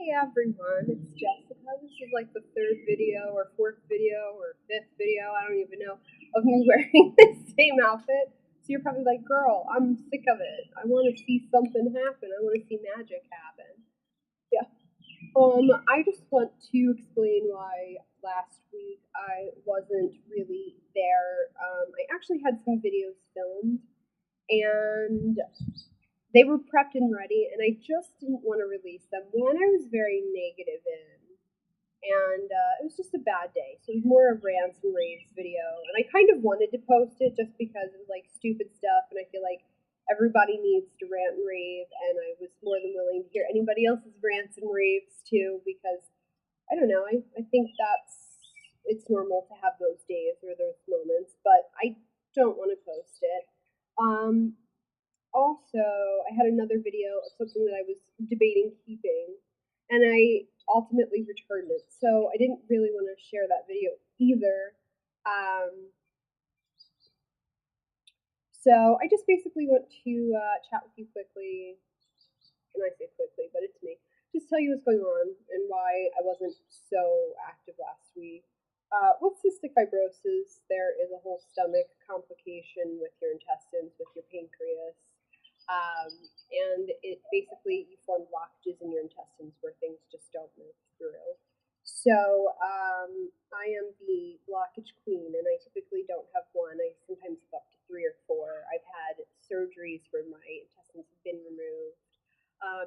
Hey everyone, it's Jessica. This is like the third video or fourth video or fifth video, I don't even know, of me wearing the same outfit. So you're probably like, girl, I'm sick of it. I want to see something happen. I want to see magic happen. Yeah. I just want to explain why last week I wasn't really there. I actually had some videos filmed and they were prepped and ready, and I just didn't want to release them. One, I was very negative in, and it was just a bad day. So it was more a rants and raves video, and I kind of wanted to post it just because it was like stupid stuff, and I feel like everybody needs to rant and rave, and I was more than willing to hear anybody else's rants and raves too, because I don't know, I think it's normal to have those days or those moments, but I don't want to post it. Also, I had another video of something that I was debating keeping, and I ultimately returned it. So I didn't really want to share that video either. So I just basically want to chat with you quickly, and I say quickly, but it's me. Just tell you what's going on and why I wasn't so active last week. With cystic fibrosis, there is a whole stomach complication with your intestines, with your pancreas. And it basically, you form blockages in your intestines where things just don't move through. So I am the blockage queen, and I typically don't have one. I sometimes have up to 3 or 4. I've had surgeries where my intestines have been removed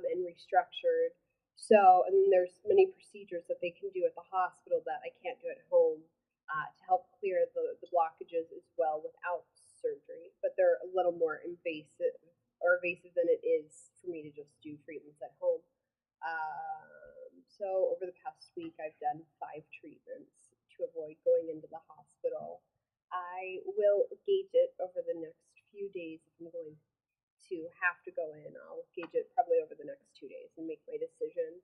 and restructured. So, and then there's many procedures that they can do at the hospital that I can't do at home to help clear the blockages as well without surgery. But they're a little more invasive than it is for me to just do treatments at home. So over the past week, I've done 5 treatments to avoid going into the hospital. I will gauge it over the next few days if I'm going to have to go in. I'll gauge it probably over the next 2 days and make my decision.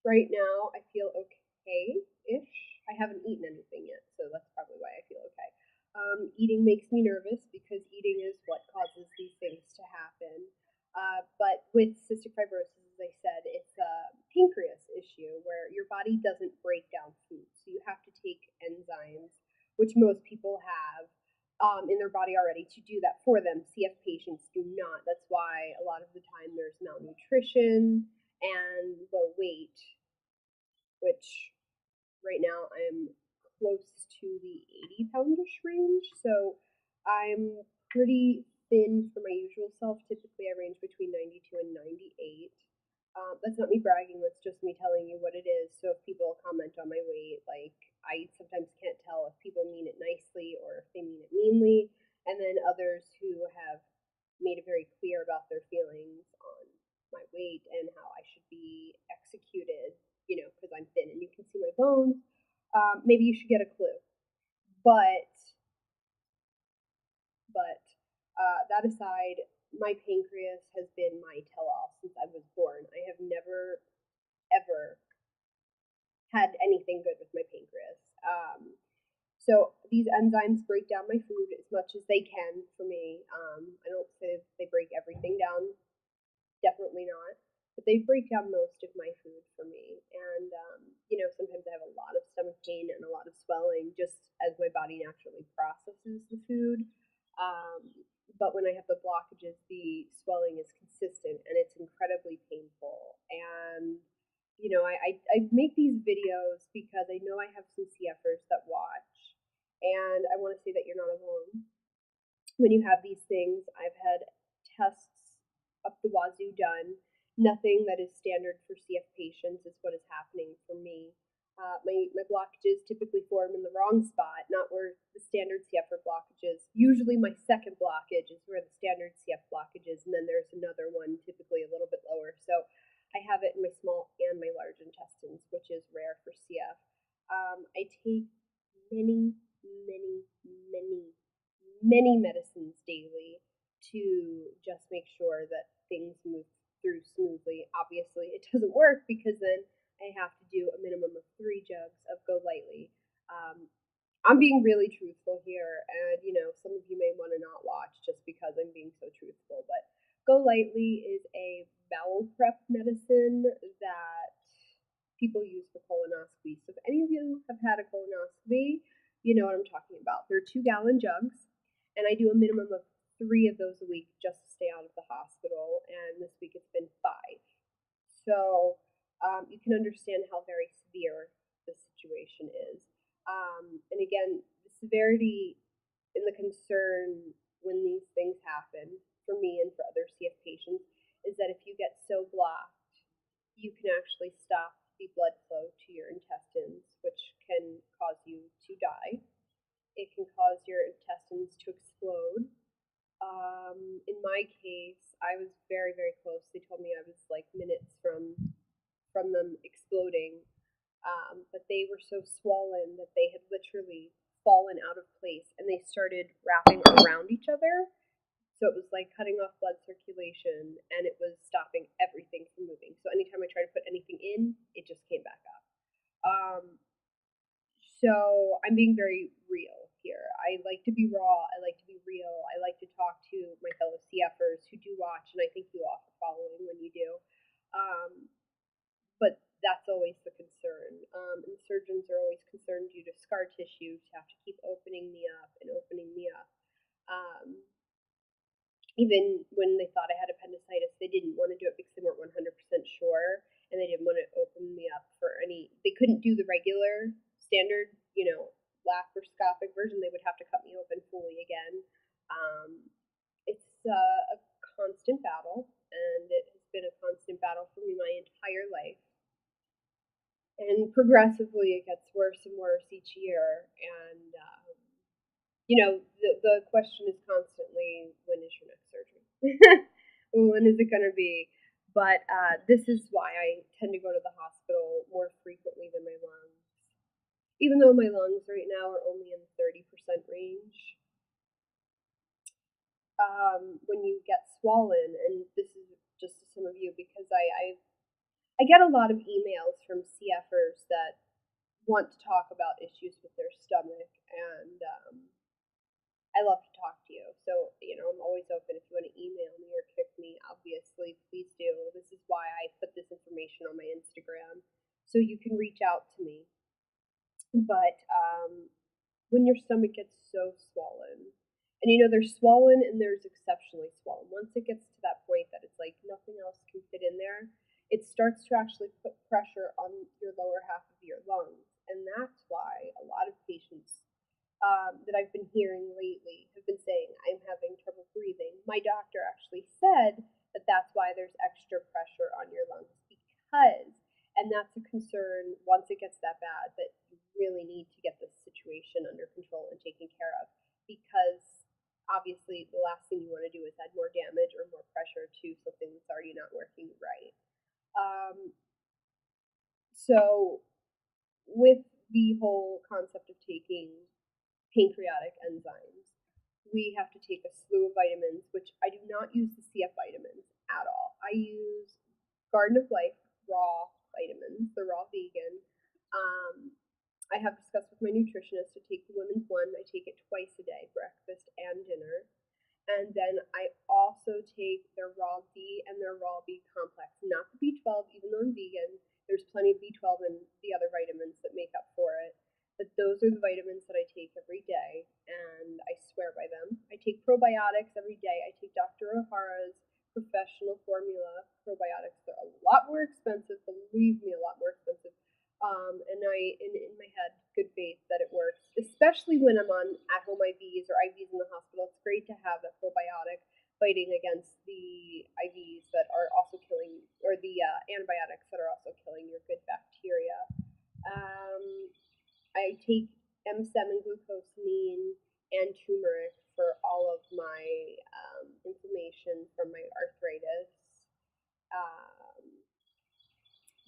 Right now, I feel okay-ish. I haven't eaten anything yet, so that's probably why I feel okay. Eating makes me nervous because eating is what causes these things to happen. But with cystic fibrosis, as I said, it's a pancreas issue where your body doesn't break down food. So you have to take enzymes, which most people have in their body already, to do that for them. CF patients do not. That's why a lot of the time there's malnutrition and low weight, which right now I'm close to the 80-poundish range, so I'm pretty thin for my usual self. Typically, I range between 92 and 98. That's not me bragging, that's just me telling you what it is. So if people comment on my weight, like, I sometimes can't tell if people mean it nicely or if they mean it meanly. And then others who have made it very clear about their feelings on my weight and how I should be executed, you know, because I'm thin and you can see my bones. Maybe you should get a clue. But that aside, my pancreas has been my tell-all since I was born. I have never, ever had anything good with my pancreas. So these enzymes break down my food as much as they can for me. I don't say they break everything down, definitely not, but they break down most of my food for me. And you know, sometimes I have a lot of stomach pain and a lot of swelling just as my body naturally processes the food. But when I have the blockages, the swelling is consistent and it's incredibly painful. And you know, I make these videos because I know I have some CFers that watch, and I want to say that you're not alone when you have these things. I've had tests up the wazoo done. Nothing that is standard for CF patients is what is happening for me. My blockages typically form in the wrong spot, not where the standard CF blockages. Usually my second blockage is where the standard CF blockage is, and then there's another one typically a little bit lower. So I have it in my small and my large intestines, which is rare for CF. I take many, many, many, many medicines daily to just make sure that things move through smoothly. Obviously, it doesn't work because then I have to do a minimum of 3 jugs of Go Lightly. I'm being really truthful here, and you know, some of you may want to not watch just because I'm being so truthful, but Go Lightly is a bowel prep medicine that people use for colonoscopy. So if any of you have had a colonoscopy, you know what I'm talking about. They're 2-gallon jugs, and I do a minimum of 3 of those a week just to stay out of the hospital, and this week it's been 5. So you can understand how very severe the situation is. And again, the severity and the concern when these things happen, for me and for other CF patients, is that if you get so blocked, you can actually stop the blood flow to your intestines, which can cause you to die. It can cause your intestines to explode. In my case, I was very, very close. They told me I was like minutes from them exploding, but they were so swollen that they had literally fallen out of place, and they started wrapping around each other. So it was like cutting off blood circulation, and it was stopping everything from moving. So anytime I tried to put anything in, it just came back up. So I'm being very real here. I like to be raw. I like to be real. I like to talk to my fellow CFers who do watch, and I think you all are following when you do. But that's always the concern. And surgeons are always concerned due to scar tissue to have to keep opening me up and opening me up. Even when they thought I had appendicitis, they didn't want to do it because they weren't 100% sure, and they didn't want to open me up for any. They couldn't do the regular standard, laparoscopic version. They would have to cut me open fully again. It's a constant battle, and it has been a constant battle for me my entire life. And progressively, it gets worse and worse each year. And the question is constantly, when is your next surgery? When is it going to be? But this is why I tend to go to the hospital more frequently than my lungs. Even though my lungs right now are only in the 30% range. When you get swollen, and this is just to some of you, because I get a lot of emails from CFers that want to talk about issues with their stomach, and I love to talk to you. So, I'm always open. If you want to email me or kick me, obviously, please do. This is why I put this information on my Instagram, so you can reach out to me. But when your stomach gets so swollen, and there's swollen and there's exceptionally swollen. Once it gets to that point that it's like nothing else can fit in there, it starts to actually put pressure on your lower half of your lungs. And that's why a lot of patients that I've been hearing lately have been saying, I'm having trouble breathing. My doctor actually said that that's why there's extra pressure on your lungs, and that's a concern once it gets that bad, that you really need to get this situation under control and taken care of, because obviously the last thing you want to do is add more damage or more pressure to something that's already not working right. So with the whole concept of taking pancreatic enzymes, we have to take a slew of vitamins, which I do not use the CF vitamins at all. I use Garden of Life raw vitamins, the raw vegan. I have discussed with my nutritionist to take the women's one. I take it twice a day, breakfast and dinner. And then I also take their raw B and their raw B complex, not the B12, even though I'm vegan. There's plenty of B12 and the other vitamins that make up for it. But those are the vitamins that I take every day, and I swear by them. I take probiotics every day. I take Dr. Ohara's professional formula probiotics. They're a lot more expensive, believe me, a lot more expensive. And I, in my head, good faith that it works, especially when I'm on at-home IVs or IVs in the hospital. It's great to have that probiotic fighting against the IVs that are also killing, or the antibiotics that are also killing your good bacteria. I take M7 glucosamine and turmeric for all of my inflammation from my arthritis.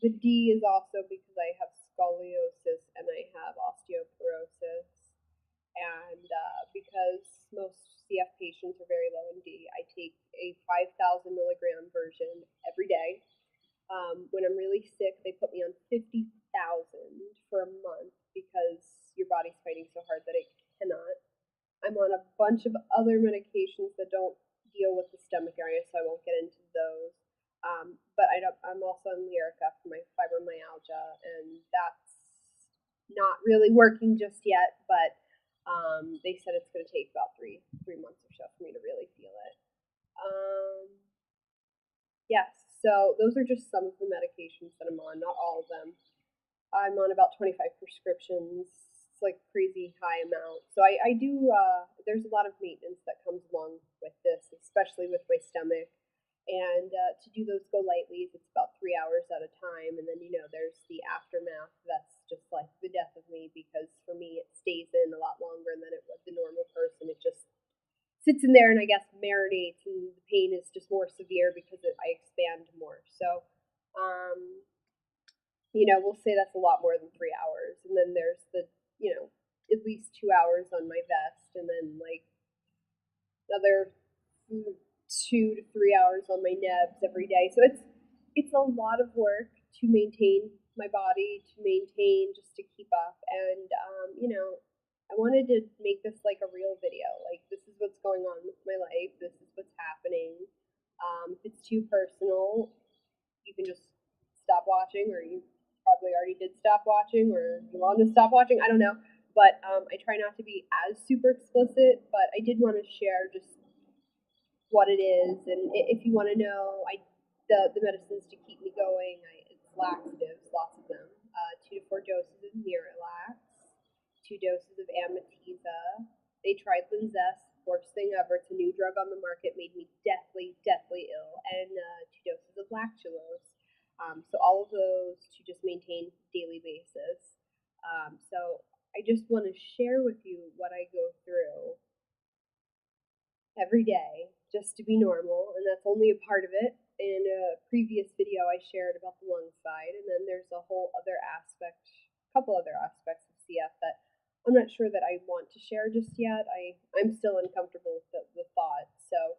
The D is also because I have scoliosis and I have osteoporosis. And because most CF patients are very low in D, I take a 5,000 milligram version every day. When I'm really sick, they put me on 50,000 for a month because your body's fighting so hard that it cannot. I'm on a bunch of other medications that don't deal with the stomach area, so I won't get into those. But also on Lyrica for my fibromyalgia, and that's not really working just yet, but they said it's going to take about three months or so for me to really feel it. Yes, so those are just some of the medications that I'm on, not all of them. I'm on about 25 prescriptions. It's like crazy high amount. So I do, there's a lot of maintenance that comes along with this, especially with my stomach. And to do those go lightlies, it's about 3 hours at a time. And then, there's the aftermath. That's just like the death of me, because for me, it stays in a lot longer than it would the normal person. It just sits in there and I guess marinates, and the pain is just more severe because I expand more. So, we'll say that's a lot more than 3 hours. And then there's the, at least 2 hours on my vest, and then like another 2 to 3 hours on my nebs every day. So it's a lot of work to maintain my body, to maintain just to keep up. And, I wanted to make this like a real video. Like, this is what's going on with my life. This is what's happening. If it's too personal, you can just stop watching, or you probably already did stop watching, or you want to stop watching. I don't know. But I try not to be as super explicit, but I did want to share just what it is. And if you want to know, the medicines to keep me going, it's laxatives, lots of them. 2 to 4 doses of Miralax, 2 doses of Amitiza. They tried Linzess, worst thing ever. It's a new drug on the market, made me deathly ill. And 2 doses of lactulose. So all of those to just maintain daily basis. So I just want to share with you what I go through every day just to be normal, and that's only a part of it. In a previous video, I shared about the lung side, and then there's a whole other aspect, couple other aspects of CF that I'm not sure that I want to share just yet. I'm still uncomfortable with the thought. So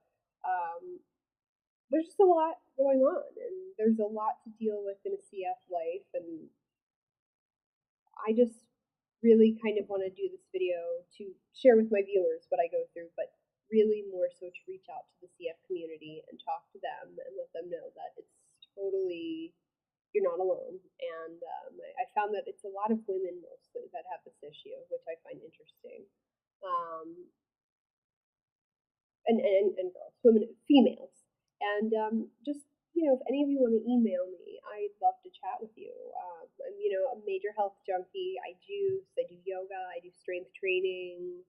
there's just a lot going on, and there's a lot to deal with in a CF life, and I just really kind of want to do this video to share with my viewers what I go through, but really more so to reach out to the CF community and talk to them and let them know that it's totally, you're not alone. And I found that it's a lot of women mostly that have this issue, which I find interesting. And girls, women, females. And just, if any of you want to email me, I'd love to chat with you. I'm, a major health junkie. I juice, I do yoga, I do strength training.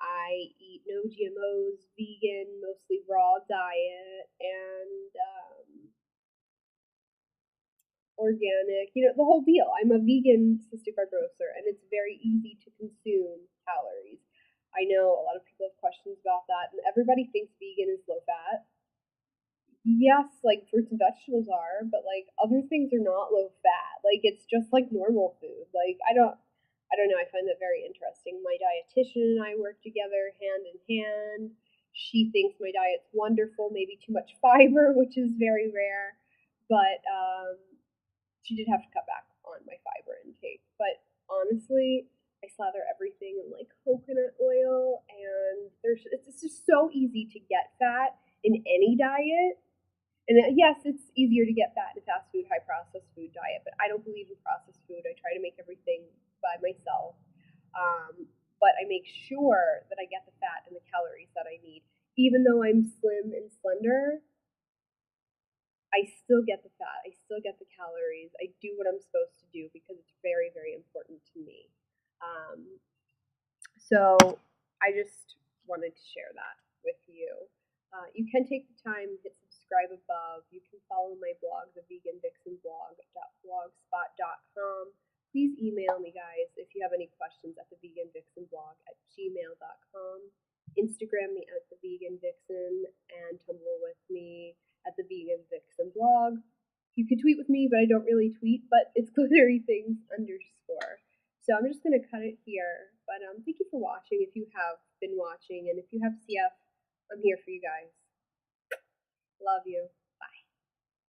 I eat no GMOs, vegan, mostly raw diet, and organic, the whole deal. I'm a vegan cystic fibrosis, and it's very easy to consume calories. I know a lot of people have questions about that, and everybody thinks vegan is low fat. Yes, like fruits and vegetables are, but like other things are not low fat. Like, it's just like normal food. Like, I don't know. I find that very interesting. My dietitian and I work together hand in hand. She thinks my diet's wonderful, maybe too much fiber, which is very rare. But she did have to cut back on my fiber intake. But honestly, I slather everything in like coconut oil, and it's just so easy to get fat in any diet. And yes, it's easier to get fat in a fast food, high processed food diet, but I don't believe in processed food. I try to make everything by myself. But I make sure that I get the fat and the calories that I need. Even though I'm slim and slender, I still get the fat. I still get the calories. I do what I'm supposed to do because it's very, very important to me. So I just wanted to share that with you. You can take the time, hit subscribe above. You can follow my blog, TheVeganVixenBlog.blogspot.com. Please email me, guys, if you have any questions at TheVeganVixenBlog@gmail.com. Instagram me at TheVeganVixen, and Tumblr with me at TheVeganVixenBlog. You can tweet with me, but I don't really tweet, but it's glitterythings_. So I'm just going to cut it here. But thank you for watching if you have been watching. And if you have CF, I'm here for you guys. Love you.